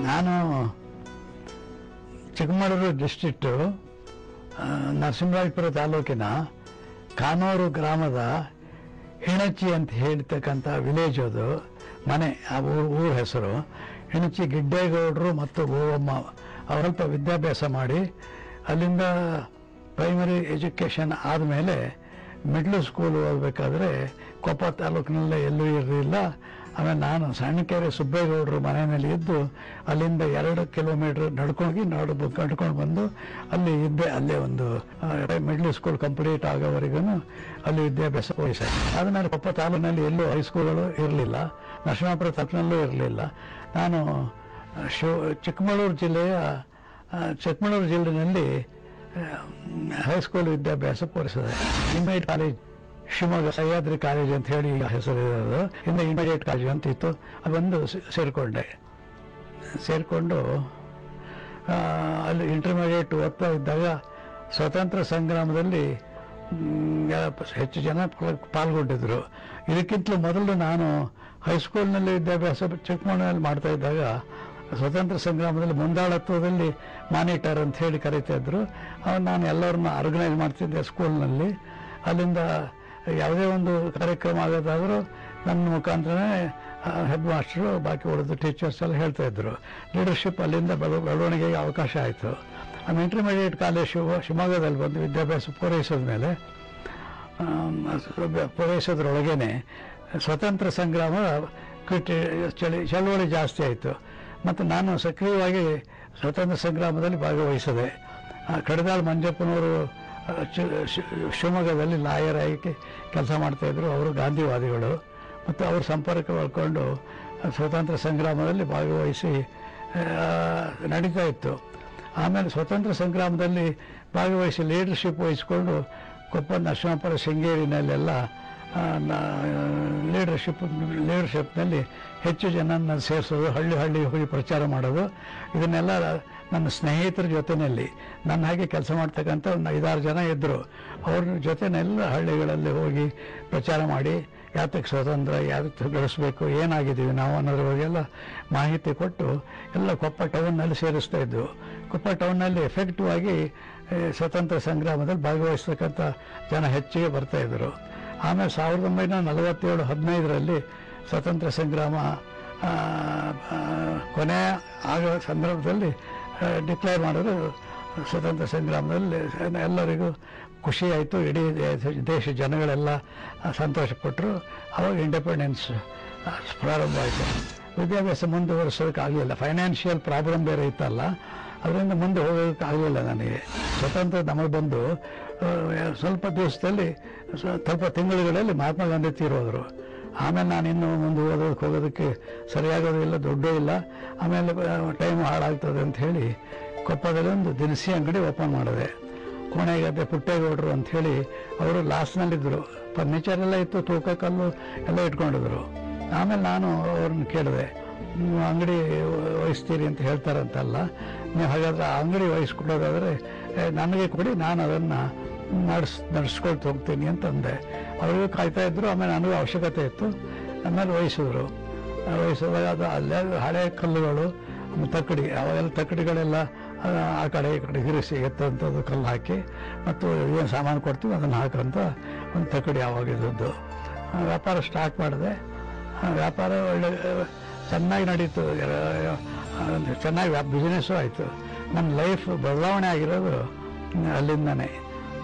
ನಾನು ಚಿಕ್ಕಮಗಳೂರು ಡಿಸ್ಟ್ರಿಕ್ಟು ನರಸಿಂಹರಾಜಪುರ ತಾಲೂಕಿನ ಕಾನೂರು ಗ್ರಾಮದ ಹೆಣಚಿ ಅಂತ ಹೇಳ್ತಕ್ಕಂಥ ವಿಲೇಜ್ ಅದು ಮನೆ. ಆ ಊರ ಹೆಸರು ಹೆಣಚಿ. ಗಿಡ್ಡೇಗೌಡರು ಮತ್ತು ಗೋವಮ್ಮ ಅವರು ಸ್ವಲ್ಪ ವಿದ್ಯಾಭ್ಯಾಸ ಮಾಡಿ ಅಲ್ಲಿಂದ ಪ್ರೈಮರಿ ಎಜುಕೇಷನ್ ಆದಮೇಲೆ ಮಿಡ್ಲ್ ಸ್ಕೂಲ್ ಓದಬೇಕಾದ್ರೆ ಕೊಪ್ಪ ತಾಲೂಕಿನಲ್ಲೇ ಎಲ್ಲೂ ಇರಲಿಲ್ಲ. ಆಮೇಲೆ ನಾನು ಸಣ್ಣಕೆರೆ ಸುಬ್ಬೇಗೌಡರು ಮನೆಯಲ್ಲಿ ಇದ್ದು ಅಲ್ಲಿಂದ 2 ಕಿಲೋಮೀಟ್ರ್ ನಡ್ಕೊಂಡು ಬಂದು ಅಲ್ಲಿ ಇದ್ದೆ. ಅಲ್ಲೇ ಒಂದು ಮಿಡ್ಲ್ ಸ್ಕೂಲ್ ಕಂಪ್ಲೀಟ್ ಆಗೋವರೆಗೂ ಅಲ್ಲಿ ವಿದ್ಯಾಭ್ಯಾಸ ವಹಿಸಿದೆ. ಆದಮೇಲೆ ಕೊಪ್ಪ ತಾಲೂಕಿನಲ್ಲಿ ಎಲ್ಲೂ ಹೈಸ್ಕೂಲ್ಗಳು ಇರಲಿಲ್ಲ, ನರಸಿಂಹರಾಜಪುರ ತಾಲೂಕಿನಲ್ಲೂ ಇರಲಿಲ್ಲ. ನಾನು ಚಿಕ್ಕಮಗಳೂರು ಜಿಲ್ಲೆಯಲ್ಲಿ ಹೈಸ್ಕೂಲ್ ವಿದ್ಯಾಭ್ಯಾಸ ಪೂರೈಸಿದೆ. Intermediate college Shivamogga Sahyadri college ಅಂತ ಹೇಳಿ ಹೆಸರು ಇರೋದು. ಹಿಂದೆ ಇಂಟರ್ಮೀಡಿಯೇಟ್ ಕಾಲೇಜ್ ಅಂತ ಇತ್ತು. ಅದೊಂದು ಸೇರಿಕೊಂಡು ಅಲ್ಲಿ ಇಂಟರ್ಮೀಡಿಯೇಟ್ ಓದ್ತಾ ಇದ್ದಾಗ ಸ್ವಾತಂತ್ರ್ಯ ಸಂಗ್ರಾಮದಲ್ಲಿ ಹೆಚ್ಚು ಜನ ಪಾಲ್ಗೊಂಡಿದ್ರು. ಇದಕ್ಕಿಂತಲೂ ಮೊದಲು ನಾನು ಹೈಸ್ಕೂಲ್ನಲ್ಲಿ ವಿದ್ಯಾಭ್ಯಾಸ ಚಿಕ್ಕಮಗಳೂರಿನಲ್ಲಿ ಮಾಡ್ತಾ ಇದ್ದಾಗ ಸ್ವಾತಂತ್ರ್ಯ ಸಂಗ್ರಾಮದಲ್ಲಿ ಮುಂದಾಳತ್ವದಲ್ಲಿ ಮಾನಿಟರ್ ಅಂತ ಹೇಳಿ ಕರೀತಾ ಇದ್ರು. ನಾನು ಎಲ್ಲರನ್ನ ಆರ್ಗನೈಸ್ ಮಾಡ್ತಿದ್ದೆ ಸ್ಕೂಲ್ನಲ್ಲಿ. ಅಲ್ಲಿಂದ ಯಾವುದೇ ಒಂದು ಕಾರ್ಯಕ್ರಮ ಆಗೋದಾದರೂ ನನ್ನ ಮುಖಾಂತರನೇ ಹೆಡ್ ಮಾಸ್ಟರು ಬಾಕಿ ಉಳಿದ ಟೀಚರ್ಸ್ ಎಲ್ಲ ಹೇಳ್ತಾ ಇದ್ರು. ಲೀಡರ್ಶಿಪ್ ಅಲ್ಲಿಂದ ಬೆಳವಣಿಗೆಗೆ ಅವಕಾಶ ಆಯಿತು. ಆಮೇಲೆ ಇಂಟರ್ಮೀಡಿಯೇಟ್ ಕಾಲೇಜ್ ಶಿವಮೊಗ್ಗದಲ್ಲಿ ಬಂದು ವಿದ್ಯಾಭ್ಯಾಸ ಪೂರೈಸೋದ್ರೊಳಗೇನೆ ಸ್ವಾತಂತ್ರ್ಯ ಸಂಗ್ರಾಮ ಚಳವಳಿ ಜಾಸ್ತಿ ಆಯಿತು. ಮತ್ತು ನಾನು ಸಕ್ರಿಯವಾಗಿ ಸ್ವಾತಂತ್ರ್ಯ ಸಂಗ್ರಾಮದಲ್ಲಿ ಭಾಗವಹಿಸಿದೆ. ಕಡದಾಳ್ ಮಂಜಪ್ಪನವರು ಶಿವಮೊಗ್ಗದಲ್ಲಿ ಲಾಯರ್ ಆಗಿ ಕೆಲಸ ಮಾಡ್ತಾಯಿದ್ರು. ಅವರು ಗಾಂಧಿವಾದಿಗಳು. ಮತ್ತು ಅವರು ಸಂಪರ್ಕ ಮಾಡ್ಕೊಂಡು ಸ್ವಾತಂತ್ರ್ಯ ಸಂಗ್ರಾಮದಲ್ಲಿ ಭಾಗವಹಿಸಿ ನಡೀತಾ ಇತ್ತು. ಆಮೇಲೆ ಸ್ವಾತಂತ್ರ್ಯ ಸಂಗ್ರಾಮದಲ್ಲಿ ಭಾಗವಹಿಸಿ ಲೀಡರ್ಶಿಪ್ ವಹಿಸ್ಕೊಂಡು ಕೊಪ್ಪ ನರಸಿಂಹರಾಜಪುರ ಶೃಂಗೇರಿನಲ್ಲೆಲ್ಲ ಲೀಡರ್ಶಿಪ್ನಲ್ಲಿ ಹೆಚ್ಚು ಜನನ ಸೇರಿಸೋದು, ಹಳ್ಳಿ ಹೋಗಿ ಪ್ರಚಾರ ಮಾಡೋದು, ಇದನ್ನೆಲ್ಲ ನನ್ನ ಸ್ನೇಹಿತರ ಜೊತೆಯಲ್ಲಿ ನನ್ನ ಹಾಗೆ ಕೆಲಸ ಮಾಡ್ತಕ್ಕಂಥ ಒಂದು 5-6 ಜನ ಇದ್ದರು. ಅವ್ರ ಜೊತೆನೆಲ್ಲ ಹಳ್ಳಿಗಳಲ್ಲಿ ಹೋಗಿ ಪ್ರಚಾರ ಮಾಡಿ ಯಾತಕ್ಕೆ ಸ್ವಾತಂತ್ರ್ಯ ಯಾತಕ್ಕೆ ಗಳಿಸ್ಬೇಕು, ಏನಾಗಿದ್ದೀವಿ ನಾವು ಅನ್ನೋದ್ರ ಬಗ್ಗೆಲ್ಲ ಮಾಹಿತಿ ಕೊಟ್ಟು ಎಲ್ಲ ಕೊಪ್ಪ ಟೌನ್ನಲ್ಲಿ ಸೇರಿಸ್ತಾ ಇದ್ವು. ಕೊಪ್ಪ ಟೌನ್ನಲ್ಲಿ ಎಫೆಕ್ಟಿವ್ ಆಗಿ ಸ್ವಾತಂತ್ರ್ಯ ಸಂಗ್ರಾಮದಲ್ಲಿ ಭಾಗವಹಿಸ್ತಕ್ಕಂಥ ಜನ ಹೆಚ್ಚಿಗೆ ಬರ್ತಾಯಿದ್ರು. ಆಮೇಲೆ 1947-15ರಲ್ಲಿ ಸ್ವಾತಂತ್ರ್ಯ ಸಂಗ್ರಾಮ ಕೊನೆ ಆಗೋ ಸಂದರ್ಭದಲ್ಲಿ ಡಿಕ್ಲೇರ್ ಮಾಡೋದು. ಸ್ವಾತಂತ್ರ್ಯ ಸಂಗ್ರಾಮದಲ್ಲಿ ಎಲ್ಲರಿಗೂ ಖುಷಿ ಆಯಿತು. ಇಡೀ ದೇಶ ಜನಗಳೆಲ್ಲ ಸಂತೋಷಪಟ್ಟರು. ಆವಾಗ ಇಂಡಿಪೆಂಡೆನ್ಸ್ ಪ್ರಾರಂಭ ಆಯಿತು. ವಿದ್ಯಾಭ್ಯಾಸ ಮುಂದುವರಿಸೋದಕ್ಕಾಗಲಿಲ್ಲ. ಫೈನಾನ್ಷಿಯಲ್ ಪ್ರಾಬ್ಲಮ್ ಬೇರೆ ಇತ್ತಲ್ಲ, ಅದರಿಂದ ಮುಂದೆ ಹೋಗೋದಕ್ಕಾಗಲಿಲ್ಲ ನನಗೆ. ಸ್ವಾತಂತ್ರ್ಯ ನಮಗೆ ಬಂದು ಸ್ವಲ್ಪ ದಿವಸದಲ್ಲಿ ಸ್ವಲ್ಪ ತಿಂಗಳುಗಳಲ್ಲಿ ಮಹಾತ್ಮ ಗಾಂಧಿ ತೀರೋದ್ರು. ಆಮೇಲೆ ನಾನು ಇನ್ನೂ ಮುಂದೆ ಹೋಗೋದಕ್ಕೆ ಸರಿಯಾಗೋದಿಲ್ಲ, ದುಡ್ಡೂ ಇಲ್ಲ. ಆಮೇಲೆ ಟೈಮ್ ಹಾಳಾಗ್ತದೆ ಅಂತ ಹೇಳಿ ಕೊಪ್ಪದಲ್ಲಿ ಒಂದು ದಿನಸಿ ಅಂಗಡಿ ಓಪನ್ ಮಾಡಿದೆ. ಕೋಣೆಗದ್ದೆ ಪುಟ್ಟೇಗೌಡರು ಅಂಥೇಳಿ ಅವರು ಲಾಸ್ನಲ್ಲಿದ್ದರು. ಫರ್ನಿಚರ್ ಎಲ್ಲ ಇತ್ತು, ತೂಕ ಕಲ್ಲು ಎಲ್ಲ ಇಟ್ಕೊಂಡಿದ್ರು. ಆಮೇಲೆ ನಾನು ಅವ್ರನ್ನ ಕೇಳಿದೆ, ನೀವು ಅಂಗಡಿ ವಹಿಸ್ತೀರಿ ಅಂತ ಹೇಳ್ತಾರಂತಲ್ಲ, ನೀವು ಹಾಗಾದರೆ ಆ ಅಂಗಡಿ ವಹಿಸ್ಕೊಡೋದಾದರೆ ನನಗೆ ಕೊಡಿ, ನಾನು ಅದನ್ನು ನಡೆಸ್ಕೊಳ್ತಾ ಹೋಗ್ತೀನಿ ಅಂತಂದೆ. ಅವ್ರಿಗೂ ಕಾಯ್ತಾ ಇದ್ರು. ಆಮೇಲೆ ನನಗೂ ಅವಶ್ಯಕತೆ ಇತ್ತು. ಆಮೇಲೆ ವಹಿಸಿದಾಗ ಅದು ಅಲ್ಲೇ ಹಳೆ ಕಲ್ಲುಗಳು, ತಕ್ಕಡಿ, ಅವಾಗೆಲ್ಲ ತಕ್ಕಡಿಗಳೆಲ್ಲ ಆ ಕಡೆ ಈ ಕಡೆ ಹಿರಿಸಿ ಎತ್ತಂಥದ್ದು ಕಲ್ಲು ಹಾಕಿ, ಮತ್ತು ಏನು ಸಾಮಾನು ಕೊಡ್ತೀವಿ ಅದನ್ನು ಹಾಕಂತ ಒಂದು ತಕ್ಕಡಿ ಆವಾಗಿದ್ದದ್ದು. ವ್ಯಾಪಾರ ಸ್ಟಾರ್ಟ್ ಮಾಡಿದೆ. ವ್ಯಾಪಾರ ಒಳ್ಳೆ ಚೆನ್ನಾಗಿ ನಡೀತು, ಚೆನ್ನಾಗಿ ಬಿಸ್ನೆಸ್ಸು ಆಯಿತು. ನನ್ನ ಲೈಫ್ ಬದಲಾವಣೆ ಆಗಿರೋದು ಅಲ್ಲಿಂದನೇ.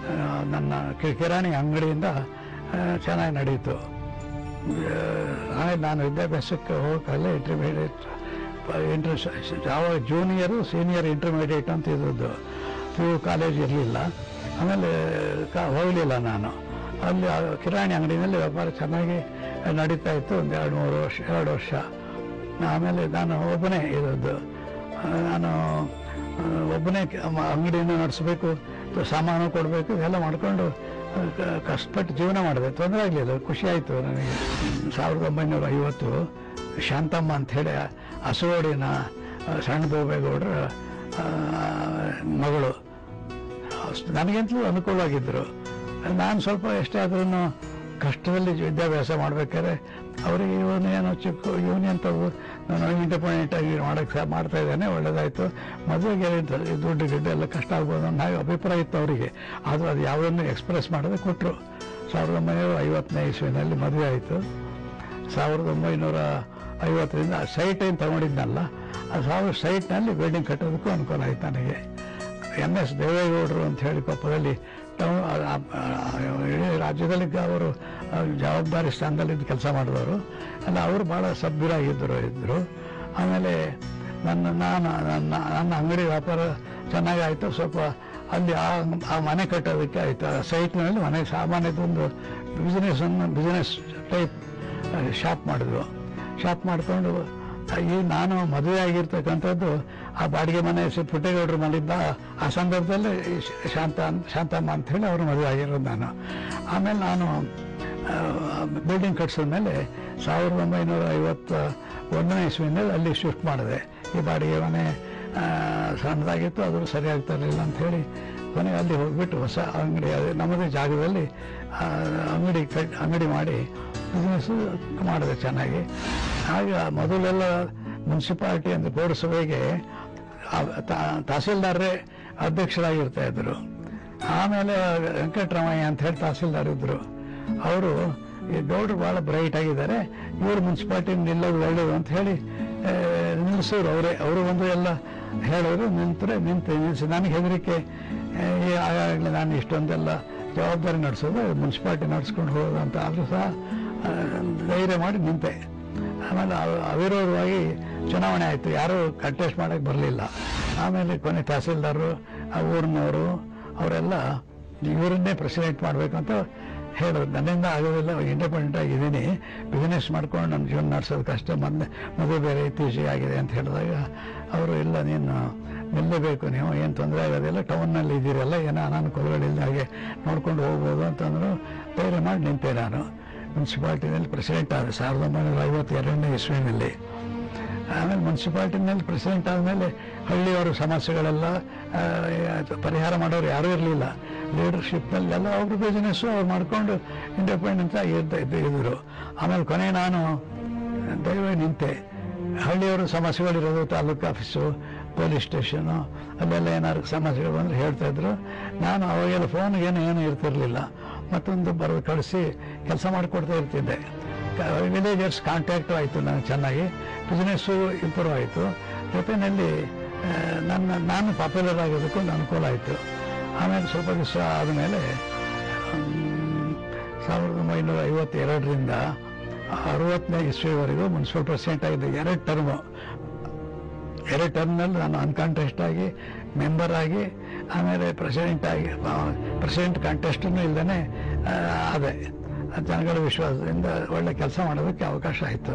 ನನ್ನ ಕಿರಾಣಿ ಅಂಗಡಿಯಿಂದ ಚೆನ್ನಾಗಿ ನಡೀತು. ಆಮೇಲೆ ನಾನು ವಿದ್ಯಾಭ್ಯಾಸಕ್ಕೆ ಹೋಗೋಕ್ಕಲ್ಲ ಯಾವಾಗ ಜೂನಿಯರು ಸೀನಿಯರ್ ಇಂಟರ್ಮೀಡಿಯೇಟ್ ಅಂತ ಇದ್ದದ್ದು. PU ಕಾಲೇಜ್ ಇರಲಿಲ್ಲ. ಆಮೇಲೆ ಹೋಗಲಿಲ್ಲ ನಾನು. ಅಲ್ಲಿ ಕಿರಾಣಿ ಅಂಗಡಿನಲ್ಲಿ ವ್ಯಾಪಾರ ಚೆನ್ನಾಗಿ ನಡೀತಾ ಇತ್ತು. ಒಂದು 2 ವರ್ಷ. ಆಮೇಲೆ ನಾನು ಒಬ್ಬನೇ ಇರೋದು. ನಾನು ಒಬ್ಬನೇ ಅಂಗಡಿಯನ್ನು ನಡೆಸಬೇಕು, ಸಾಮಾನು ಕೊಡಬೇಕು, ಇದೆಲ್ಲ ಮಾಡಿಕೊಂಡು ಕಷ್ಟಪಟ್ಟು ಜೀವನ ಮಾಡಿದೆ. ತೊಂದರೆ ಆಗಲಿಲ್ಲ, ಖುಷಿ ಆಯಿತು ನನಗೆ. 1950 ಶಾಂತಮ್ಮ ಅಂಥೇಳಿ ಹಸುಗೋಡಿನ ಸಣ್ಣ ಬೋಬೇಗೌಡರ ಮಗಳು ನನಗಂತಲೂ ಅನುಕೂಲವಾಗಿದ್ದರು. ನಾನು ಸ್ವಲ್ಪ ಎಷ್ಟೇ ಆದ್ರೂ ಕಷ್ಟದಲ್ಲಿ ವಿದ್ಯಾಭ್ಯಾಸ ಮಾಡಬೇಕಾದ್ರೆ ಅವರಿಗೆ ಇವನೇನೋ ಚಿಕ್ಕ ಯೂನಿಯನ್ ನಾನು ಇಂಡಿಪೆಂಡೆಂಟ್ ಆಗಿ ಮಾಡ್ತಾ ಇದ್ದಾನೆ, ಒಳ್ಳೇದಾಯಿತು, ಮದುವೆಗೆ ದುಡ್ಡು ಗಿಡ್ಡು ಎಲ್ಲ ಕಷ್ಟ ಆಗ್ಬೋದು ಅನ್ನೋ ಹಾಗೆ ಅಭಿಪ್ರಾಯ ಇತ್ತು ಅವರಿಗೆ. ಆದರೂ ಅದು ಯಾವುದನ್ನು ಎಕ್ಸ್ಪ್ರೆಸ್ ಮಾಡದೆ ಕೊಟ್ಟರು. 1950ನೇ ಇಸ್ವಿನಲ್ಲಿ ಮದುವೆ ಆಯಿತು. 1950ರಿಂದ ಸೈಟ್ ಏನು ತಗೊಂಡಿದ್ನಲ್ಲ, ಆ ಸೈಟ್ನಲ್ಲಿ ಬಿಲ್ಡಿಂಗ್ ಕಟ್ಟೋದಕ್ಕೂ ಅನುಕೂಲ ಆಯಿತು ನನಗೆ. MS ದೇವೇಗೌಡರು ಅಂತ ಹೇಳಿ ಕೊಪ್ಪದಲ್ಲಿ ಇಡೀ ರಾಜ್ಯದಲ್ಲಿ ಅವರು ಜವಾಬ್ದಾರಿ ಸ್ಥಾನದಲ್ಲಿ ಕೆಲಸ ಮಾಡಿದವರು ಅಲ್ಲ, ಅವರು ಭಾಳ ಸಭ್ಯರಾಗಿದ್ದರು. ಆಮೇಲೆ ನನ್ನ ಅಂಗಡಿ ವ್ಯಾಪಾರ ಚೆನ್ನಾಗಾಯಿತು. ಸ್ವಲ್ಪ ಅಲ್ಲಿ ಆ ಮನೆ ಕಟ್ಟೋದಕ್ಕೆ ಆಯಿತು. ಆ ಸೈಟ್ನಲ್ಲಿ ಮನೆ ಸಾಮಾನ್ಯದೊಂದು ಬಿಸ್ನೆಸ್ ಟೈಪ್ ಶಾಪ್ ಮಾಡಿದ್ರು. ಶಾಪ್ ಮಾಡಿಕೊಂಡು ಈ ನಾನು ಮದುವೆ ಆಗಿರ್ತಕ್ಕಂಥದ್ದು ಆ ಬಾಡಿಗೆ ಮನೆ ಪುಟ್ಟೇಗೌಡರ ಮನೆಯಿಂದ ಆ ಸಂದರ್ಭದಲ್ಲಿ ಶಾಂತಮ್ಮ ಅಂಥೇಳಿ ಅವರು ಮದುವೆ ಆಗಿರೋದು ನಾನು. ಆಮೇಲೆ ನಾನು ಬಿಲ್ಡಿಂಗ್ ಕಟ್ಸಿದ ಮೇಲೆ 1951ನೇ ಇಸ್ವಿನಲ್ಲಿ ಅಲ್ಲಿ ಶಿಫ್ಟ್ ಮಾಡಿದೆ. ಈ ಬಾಡಿಗೆ ಮನೆ ಸಣ್ಣದಾಗಿತ್ತು, ಅದು ಸರಿಯಾಗ್ತಾ ಇರಲಿಲ್ಲ ಅಂಥೇಳಿ ಕೊನೆಗೆ ಅಲ್ಲಿ ಹೋಗ್ಬಿಟ್ಟು ಹೊಸ ಅಂಗಡಿ, ಅದು ನಮ್ಮದೇ ಜಾಗದಲ್ಲಿ ಅಂಗಡಿ ಮಾಡಿ ಬಿಸ್ನೆಸ್ಸು ಮಾಡಿದೆ ಚೆನ್ನಾಗಿ. ಆಗ ಮೊದಲೆಲ್ಲ ಮುನ್ಸಿಪಾಲ್ಟಿ ಅಂದರೆ ಪೌರಸಭೆಗೆ ತಹಸೀಲ್ದಾರರೇ ಅಧ್ಯಕ್ಷರಾಗಿರ್ತಾ ಇದ್ರು. ಆಮೇಲೆ ವೆಂಕಟರಾಮಯ್ಯ ಅಂತ ಹೇಳಿ ತಹಸೀಲ್ದಾರ್ ಇದ್ದರು. ಅವರು ಈ ಗೌಡ್ರು ಭಾಳ ಬ್ರೈಟ್ ಆಗಿದ್ದಾರೆ, ಇವರು ಮುನ್ಸಿಪಾಲ್ಟಿ ನಿಲ್ಲೋದು ಒಳ್ಳೆಯದು ಅಂತ ಹೇಳಿ ನಿಲ್ಲಿಸೋರು ಅವರು ಒಂದು ಎಲ್ಲ ಹೇಳೋರು. ನಿಲ್ಲಿಸಿ ನನಗೆ ಹೆದರಿಕೆ, ಆಗಾಗಲೇ ನಾನು ಇಷ್ಟೊಂದೆಲ್ಲ ಜವಾಬ್ದಾರಿ ನಡೆಸೋದು, ಮುನ್ಸಿಪಾಲ್ಟಿ ನಡೆಸ್ಕೊಂಡು ಹೋಗೋದು ಅಂತ. ಆದರೂ ಸಹ ಧೈರ್ಯ ಮಾಡಿ ನಿಂತೆ. ಆಮೇಲೆ ಅವಿರೋಧವಾಗಿ ಚುನಾವಣೆ ಆಯಿತು, ಯಾರೂ ಕಂಟೆಸ್ಟ್ ಮಾಡೋಕ್ಕೆ ಬರಲಿಲ್ಲ. ಆಮೇಲೆ ಕೊನೆ ತಹಸೀಲ್ದಾರರು, ಆ ಊರಿನವರು ಅವರೆಲ್ಲ ಇವರನ್ನೇ ಪ್ರೆಸಿಡೆಂಟ್ ಮಾಡಬೇಕು ಅಂತ ಹೇಳೋದು. ನನ್ನಿಂದ ಆಗೋದಿಲ್ಲ, ಇಂಡಿಪೆಂಡೆಂಟ್ ಆಗಿದ್ದೀನಿ, ಬಿಸ್ನೆಸ್ ಮಾಡ್ಕೊಂಡು ನನ್ನ ಜೀವನ ನಡೆಸೋದು ಕಷ್ಟ, ಮದುವೆ ಬೇರೆ ಇತ್ತೀಚೆಗೆ ಆಗಿದೆ ಅಂತ ಹೇಳಿದಾಗ ಅವರು ಇಲ್ಲ, ನೀನು ನಿಲ್ಲಬೇಕು, ನೀವು ಏನು ತೊಂದರೆ ಆಗೋದಿಲ್ಲ, ಟೌನ್ನಲ್ಲಿ ಇದ್ದೀರಲ್ಲ, ಏನೋ ಅನಾನುಕೂಲಗಳಿಲ್ಲ, ಹಾಗೆ ನೋಡ್ಕೊಂಡು ಹೋಗ್ಬೋದು ಅಂತಂದರು. ಧೈರ್ಯ ಮಾಡಿ ನಿಂತೆ. ನಾನು ಮುನ್ಸಿಪಾಲ್ಟಿನಲ್ಲಿ ಪ್ರೆಸಿಡೆಂಟ್ ಆದ 1952ನೇ ಇಸ್ವಿನಲ್ಲಿ. ಆಮೇಲೆ ಮುನ್ಸಿಪಾಲ್ಟಿನಲ್ಲಿ ಪ್ರೆಸಿಡೆಂಟ್ ಆದಮೇಲೆ ಹಳ್ಳಿಯವರ ಸಮಸ್ಯೆಗಳೆಲ್ಲ ಪರಿಹಾರ ಮಾಡೋರು ಯಾರೂ ಇರಲಿಲ್ಲ. ಲೀಡರ್ಶಿಪ್ನಲ್ಲೆಲ್ಲ ಅವ್ರ ಬಿಸ್ನೆಸ್ಸು ಅವ್ರು ಮಾಡಿಕೊಂಡು ಇಂಡಿಪೆಂಡೆಂಟ್ ಆಗಿ ಇದ್ದರು. ಆಮೇಲೆ ಕೊನೆ ನಾನು ದಯವಾಗಿ ನಿಂತೆ. ಹಳ್ಳಿಯವರ ಸಮಸ್ಯೆಗಳಿರೋದು ತಾಲೂಕು ಆಫೀಸು, ಪೊಲೀಸ್ ಸ್ಟೇಷನು, ಅಲ್ಲೆಲ್ಲ ಏನಾದ್ರು ಸಮಸ್ಯೆಗಳು ಬಂದರೆ ಹೇಳ್ತಾಯಿದ್ರು. ನಾನು ಅವಾಗೆಲ್ಲ ಫೋನ್ಗೇನು ಇರ್ತಿರಲಿಲ್ಲ, ಮತ್ತೊಂದು ಬರೆದು ಕಳಿಸಿ ಕೆಲಸ ಮಾಡಿಕೊಡ್ತಾ ಇರ್ತಿದ್ದೆ. ವಿಲೇಜರ್ಸ್ ಕಾಂಟ್ಯಾಕ್ಟು ಆಯಿತು ನನಗೆ ಚೆನ್ನಾಗಿ, ಬಿಸ್ನೆಸ್ಸು ಇಂಪ್ರೂವ್ ಆಯಿತು. ಜೊತೆಯಲ್ಲಿ ನಾನು ಪಾಪ್ಯುಲರ್ ಆಗೋದಕ್ಕೂ ಒಂದು ಅನುಕೂಲ ಆಯಿತು. ಆಮೇಲೆ ಸ್ವಲ್ಪ ದಿವಸ ಆದಮೇಲೆ 1952ರಿಂದ 60ನೇ ಇಸ್ವಿವರೆಗೂ ಮುನ್ಸಿಪಲ್ ಪ್ರೆಸಿಡೆಂಟ್ ಆಗಿದ್ದೆ. 2 ಟರ್ಮ್ನಲ್ಲಿ ನಾನು ಅನ್ಕಾಂಟೆಸ್ಟ್ ಆಗಿ ಮೆಂಬರ್ ಆಗಿ, ಆಮೇಲೆ ಪ್ರೆಸಿಡೆಂಟ್ ಕಾಂಟೆಸ್ಟನ್ನು ಇಲ್ಲದೇ ಅದೇ ಜನಗಳ ವಿಶ್ವಾಸದಿಂದ ಒಳ್ಳೆ ಕೆಲಸ ಮಾಡೋದಕ್ಕೆ ಅವಕಾಶ ಆಯಿತು.